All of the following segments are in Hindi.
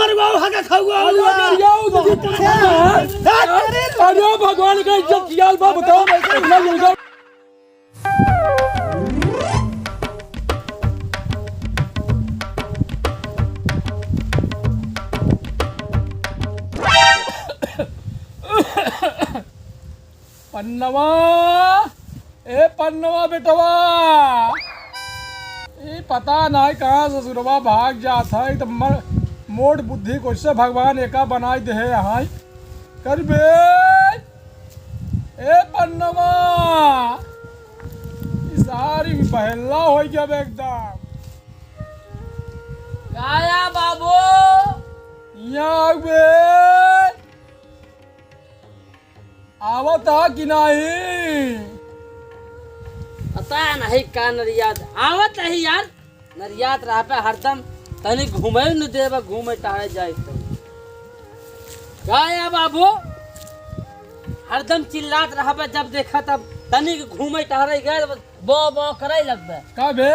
मरवाओ हके खाऊआ अरे भगवान का इज्जत किया बा बताओ इतना जल्दी पन्नवा ए पन्नवा बेटवा ये पता नहीं कहाँ ससुरवा भाग जाता है तो मोट बुद्धि को इससे भगवान एका बनाई दे यहाँ कर बे ए पन्नवा सारी बहला हो गया एकदम आया बाबू यहाँ बे आवता कि नहीं पता नहीं का नरियात आवत नहीं यार नरियात रहा पे हरदम तनी घूमे न देबा घूमे टाहे जाए तो गाया बाबू हरदम चिल्लात रहा पे जब देखा तब तनी घूमे टहरे गए बो बो करे लगबे का बे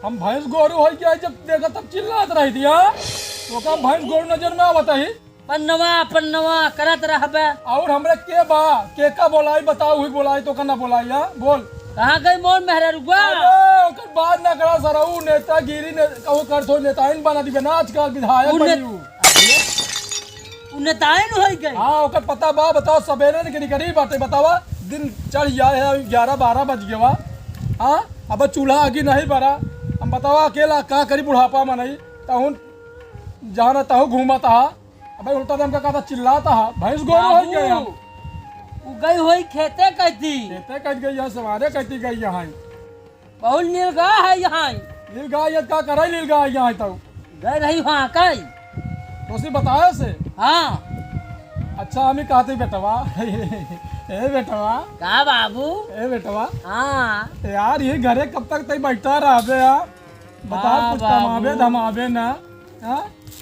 हम भैंस गोरू हो गया जब देखा तब चिल्लात रही दिया वो का भैंस गोरू नजर में आवता ही पन्नवा करत रहबे और हमरे के बा के का बोलाई बताओ हुई बोलाई तो कना बोलाई हां बोल कहां गई मोर मेहरा रुआ अरे ओकर बात ना करा सरऊ नेतागिरी ने कहू कर थो नेताइन बना दी ना आजकल विधायक बनियो उ नेताइन होई गई हां ओकर पता बा बताओ सवेरे ने करी करी बातें बतावा दिन चढ़ जाए है 11-12 बज गया हां अब चूल्हा आगे नहीं बरा हम बतावा अकेला का करी बुढ़ापा में नहीं तहुन जाना तहु घूमता अबे उल्टा दम का कहा चिल्लाता है भैंस गोरू हो गए हम उ गई होई खेते कहती खेते कट गई है सवारे कटी गई यहाँ बहुत नीलगा है यहाँ नील गाय ये का करे नील गाय यहाँ तो गए रही वहाँ कई तो उसी बताया से हाँ अच्छा हम ही कहते बेटवा ए बेटवा का बाबू ए बेटवा हाँ यार ये घरे कब तक तई बैठा रहबे यार बता हाँ, कुछ बाबू। कमाबे धमाबे ना हाँ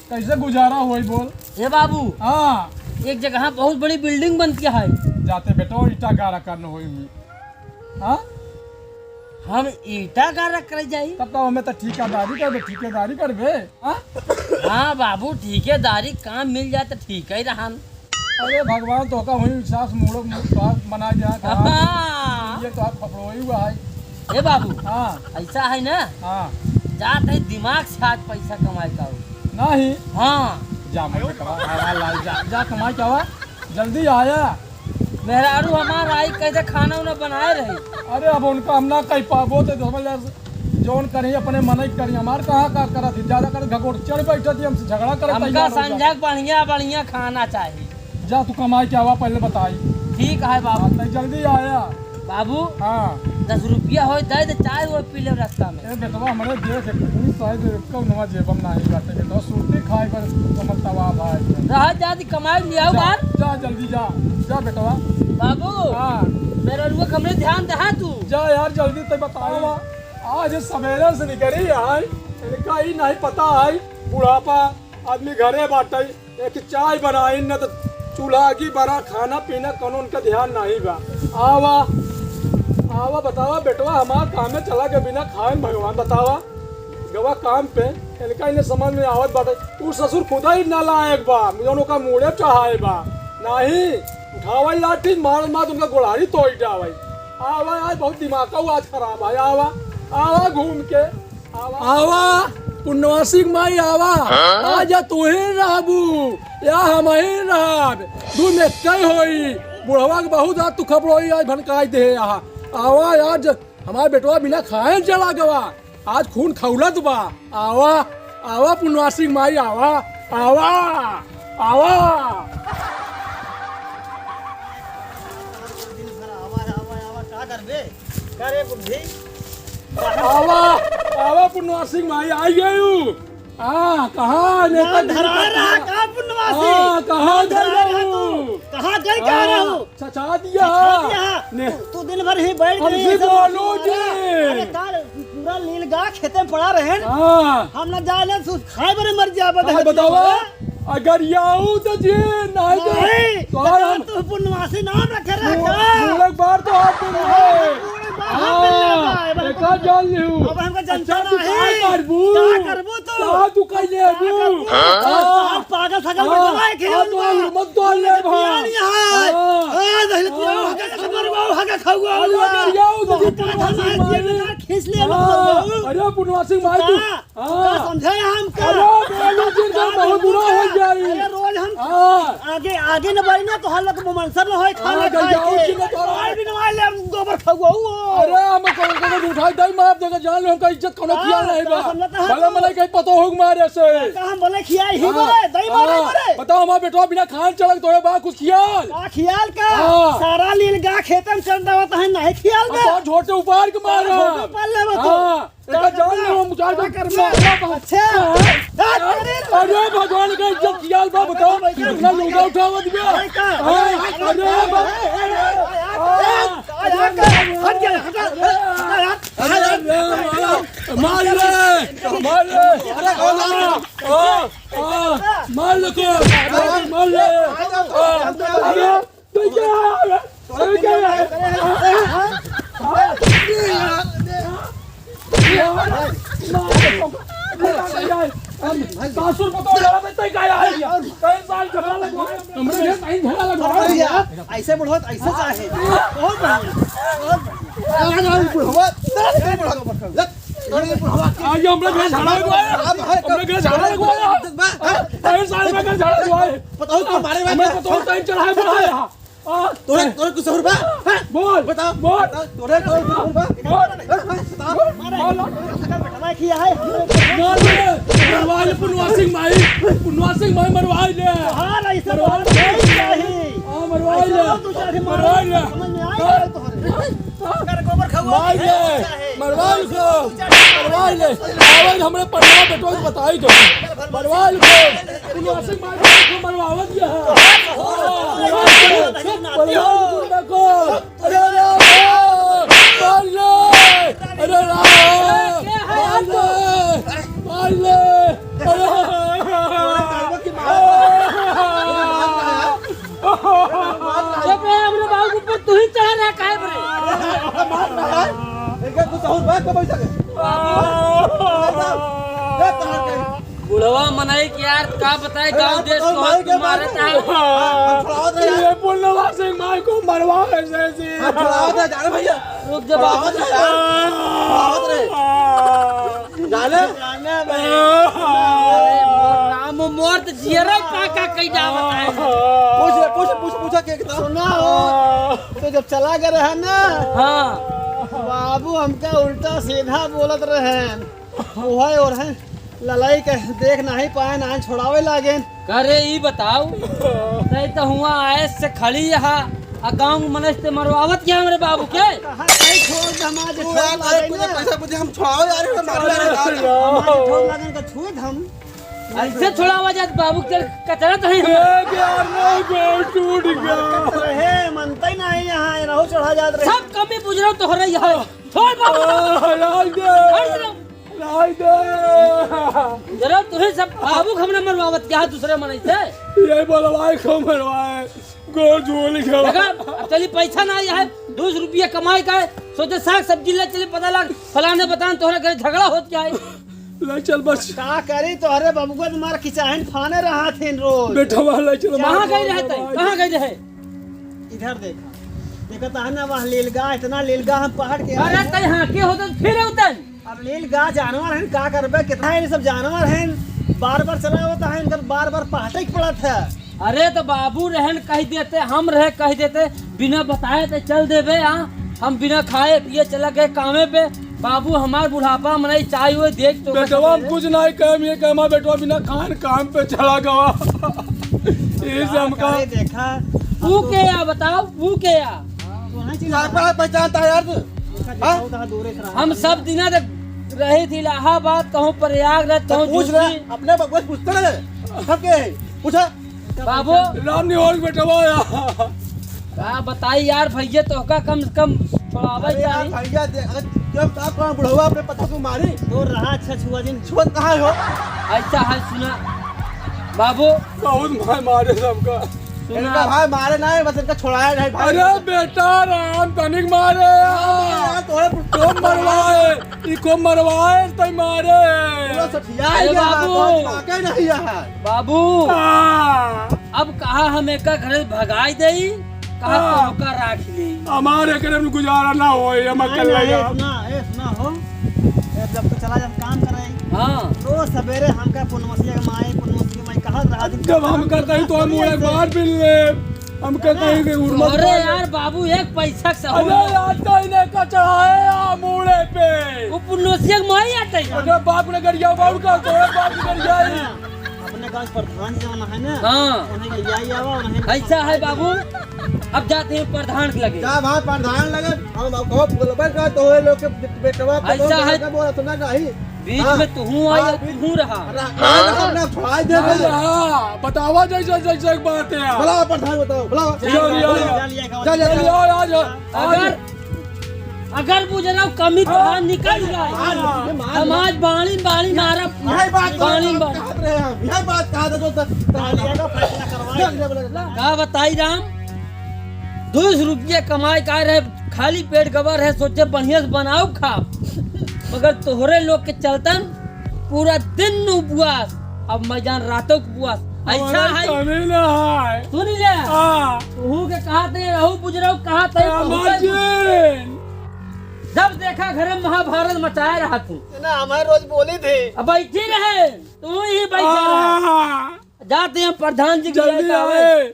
कैसे गुजारा होई बोल हे बाबू हाँ एक जगह बहुत बड़ी बिल्डिंग बनती है जाते बेटो ईटा गारा करने होई हुई हाँ हम ईटा का रख कर जाई तब तो हमें तो ठेकेदारी करबे हाँ हाँ बाबू ठेकेदारी काम मिल जाए तो ठीक है रहन अरे भगवान तो का हुई सास मूड़ो बना जा हाँ। ये तो आप फफड़ोई हुआ है हे बाबू हाँ ऐसा है ना हाँ जात है दिमाग से आज पैसा कमाए का नहीं हाँ जा मैं लाल जा कमाई क्या हुआ जल्दी आया मेहरारू हमारा आई कैसे खाना उन्हें बनाए रही अरे अब उनका हम ना कह पाबो तो जोन करी अपने मन ही करी हमार कहाँ का करा थी ज्यादा कर घगोड़ चढ़ बैठा थी हमसे झगड़ा कर हमका संजय बढ़िया बढ़िया खाना चाहिए जा तू कमाई क्या हुआ पहले बताई ठीक है बाबू नहीं जल्दी आया बाबू हाँ 10 रुपया हो दे दे चाय वो पी ले रास्ता में ए बेटवा हमारे देख इतनी शायद रुपया नवा जेबम नहीं बाटे बेटवा सूती खाए पर कमल तवा भाई रह जाती कमाई लिया बार जा जल्दी जा बेटवा बाबू हाँ मेरा रुआ हमने ध्यान दे तू जा यार जल्दी तो बताओ आज सवेरे से निकली है इनका ही नहीं पता है बुढ़ापा आदमी घरे बाटे एक चाय बनाई न तो चूल्हा की बड़ा खाना पीना कोनो उनका ध्यान नहीं बा आवा बतावा बेटवा हमार काम में चला के बिना खाए भगवान बतावा गवा काम पे इनका इन्हें समझ में आवत बाटे तू ससुर खुदा ही ना लायक बा मुझे का मुड़े चढ़ाए बा नहीं उठावा लाठी मार मार उनका गोलारी तोड़ जावे आवा आज बहुत दिमाग का आज खराब है आवा घूम के आवा पुण्यवासी माई आवा आजा तू ही रहबू या हम ही रहब तू में कई होई बुढ़वा के बहुत आज तू खबरोई आज भनकाई दे आवा आज हमारे बेटवा बिना खाए चला गवा आज खून खौलत बा आवा पुण्यवासी माई आवा आवा पुण्यवासी माई आई गई कहाँ नेता धरा रहा का पुण्यवासी कहाँ कहाँ गई कह रहा हूँ छछा दिया तू दिन भर ही बैठ हमसे बोलो जी अरे तार पूरा नीलगा खेते में पड़ा रहे हम न जाने तू खाए बरे मर जा बतावा अगर याऊ तो जी नहीं तो तू पुण्यवासी नाम रखे रहा बार तो आप एक जान लिहू अब हमका जनता तू नहीं का करबू का करबू तू का तू कइले अबू पागल थगल बैठा है खेल तो मत तो ले पियानी है हां दहल पियानी हका खबर बाऊ हका खाऊगा खींच ले अरे पुनवा सिंह भाई तू समझे हमका अरे बेलू जी का बहुत बुरा हो जाई अरे रोज हम आगे आगे न बढ़ना तो हल्ला को मनसर न होय खाना खाए के भी न ले गोबर खाऊगा अरे हम कौन उठाई दई मार देगा जान लो हमका इज्जत कोनो किया नहीं बा भले मलाई कहीं पतो होग मारे से हम बोले खियाई ही बोले दई मारे मारे बताओ हमारा बेटवा बिना खान चलक तोरे बा कुछ खियाल का खियाल का सारा लील गा खेतम चल दावत है नहीं खियाल का तो छोटे उपार के मार छोटे पाल ले तो एक जान लो मुचार कर अच्छा अरे भगवान का इज्जत कियाल बा बताओ इतना लोगा उठावा दिया मार ले मार ले अरे तो सासुर को तो लड़ा देते क्या है कई साल झगड़ा लगवा हमरे टाइम झगड़ा लगवा ऐसे बढ़ोत ऐसे चाहे बहुत बढ़िया आज हमरे घर झगड़ा लगवाया हमरे घर झगड़ा लगवाया कई साल में घर झगड़ा लगवाए बताओ तुम्हारे बारे मैं तो टाइम चढ़ाए बनाया तोरे कुछ और बा बोल बताओ बोल तोरे कुछ और बा बैठा किया है मरवाई पुनवा सिंह भाई मरवाई ले हां ऐसे नहीं चाहिए हां मरवाई ले समझ में आया तोहरे कर गोबर खाओ मरवाई ले आवाज हमरे पन्ना बेटो बताई तो मरवाई को पुनवा सिंह भाई को मरवावत दिया देखो अरे तू ही चढ़ा रहा काहे बरे बुढ़वा मनाई कि यार का बताए गांव देश को मारता है ये पुनवा सिंह भाई को मरवा ऐसे रुक जब नाम मोर्त जियरा का कई जावत है पूछा के सुना हो तो जब चला गया रहा ना हाँ बाबू हमका उल्टा सीधा बोलत रहे ओहे और है ललाई के देख नहीं पाए ना छोड़ावे लागे करे ई बताओ नहीं तो हुआ आए से खड़ी यहाँ गाँव मनस ते मरवावत क्या हमरे बाबू के कहां नहीं छोड़ समाज पैसा मुझे हम छोड़ाओ यार छोड़ लागन का छूट हम ऐसे छोड़ावा जात बाबू के कचरा तो है टूट गया रहे मनता ही नहीं यहाँ रहो चढ़ा जात रहे सब कमी बुझ रहा तो हो रही है छोड़ बाबू जरा तुम्हें सब बाबू हमने मरवावत क्या दूसरे मनाई से ये बोलवाए को मरवाए गोर झोल के अब चली पैसा ना आया है 2 रुपया कमाई का है सोचे साग सब्जी ले चले पता लग फलाने बतान तोहरे घर झगड़ा होत क्या है ले चल बस का करी तोहरे बबुआ तुम्हारा किचाहन फाने रहा थे रोज बेटा वाला चल कहां गई रहते कहां गई रहे इधर देखा था ना वहाँ लीलगा इतना लीलगा हम पहाड़ के अरे तय हां के होत फिर उतन अब लीलगा जानवर हैं का करबे कितना ये सब जानवर हैं बार-बार चला होता है इनका बार-बार पहाटे के पड़ा था अरे तो बाबू रहन कह देते हम रहे कह देते बिना बताए तो चल देवे हम बिना खाए पिए चला गए कामे पे बाबू हमार बुढ़ापा मनाई चाय हुए देख तो बेटवा हम कुछ नहीं काम ये कहमा बेटवा बिना खान काम पे चला गवा ये से हमका देखा तू के या बताओ तू के या पहचानता यार हम सब दिना रहे थे इलाहाबाद कहूँ प्रयाग रहे कहूँ पूछ रहे अपने बगवास पूछते रहे सब के पूछा बाबू राम नहीं और बेटवा का बताई यार भैया तो का कम से कम छोड़ावे चाहिए भैया जब का कौन बुढ़वा अपने पता को मारी तो रहा अच्छा छुआ दिन छुआ कहां हो ऐसा हाल सुना बाबू बहुत मार मारे सबका सुना। इनका भाई मारे ना है, बस इनका छुड़ाया नहीं भाई। अरे बेटा राम तनिक मारे यार, तोरे को मरवाए इको मरवाए तो मारे पूरा सठिया अरे ही गया, बाबू। तो वाकई नहीं है। बाबू हाँ। अब कहा हम एक घर भगाई दई कहा हाँ। का राख ली। हमारे करे में गुजारा ना हो हम नहीं, कर नहीं, लेगा सुना हो, जब तो चला जब काम कर रही हाँ रोज सवेरे हमका पूर्णमसिया के माई कहा रहा दिन जब हम करते ही तो हम मुड़े बाहर मिल ले हम कहते हैं कि उर्मत अरे यार बाबू एक पैसा से अरे यार तो इन्हें का चढ़ाए मुड़े पे वो पुनोसिया माई आते हैं। अरे बाप ने गरिया बाबू का तोड़े बाप ने गरिया अपने गांव प्रधान जमाना है ना, हाँ उन्हें के लिया ही आवा, उन्हें ऐसा है बाबू। अब जाते हैं प्रधान के लगे। क्या वहाँ प्रधान लगे हम कहो बोलबे का तो ये लोग के बेटवा ऐसा है। का बोला सुना नहीं बीच हाँ। में तू आई हाँ, और तू रहा। अपना छुड़ाई दे हाँ बतावा जैसे जैसे एक बात है यार बुलाओ प्रधान बताओ बुलाओ अगर अगर मुझे कमी तो हाँ निकल जाए समाज बाणी बाणी मारा यही बात बाणी कहते रहे हम, यही बात कहा था जो तालिया का फैसला करवाए। का बताई राम 200 रुपये कमाई का रहे खाली पेट गवर है सोचे बढ़िया से बनाओ खा मगर तोहरे लोग के चलतन पूरा दिन उपवास अब मैं जान रातों को उपवास ऐसा है। कमी ना है सुन ले हाँ तू के कहा थे रहू बुजरऊ कहा थे अमरजीन जब देखा घर में महाभारत मचाया रहा तू ना हमारे रोज बोली थी अब बैठी रहे तू ही बैठा रहा। जाते हैं प्रधान जी की जल्दी आए आए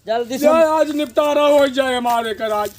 जल्दी से जय आज निपटारा हो जाए हमारे कर आज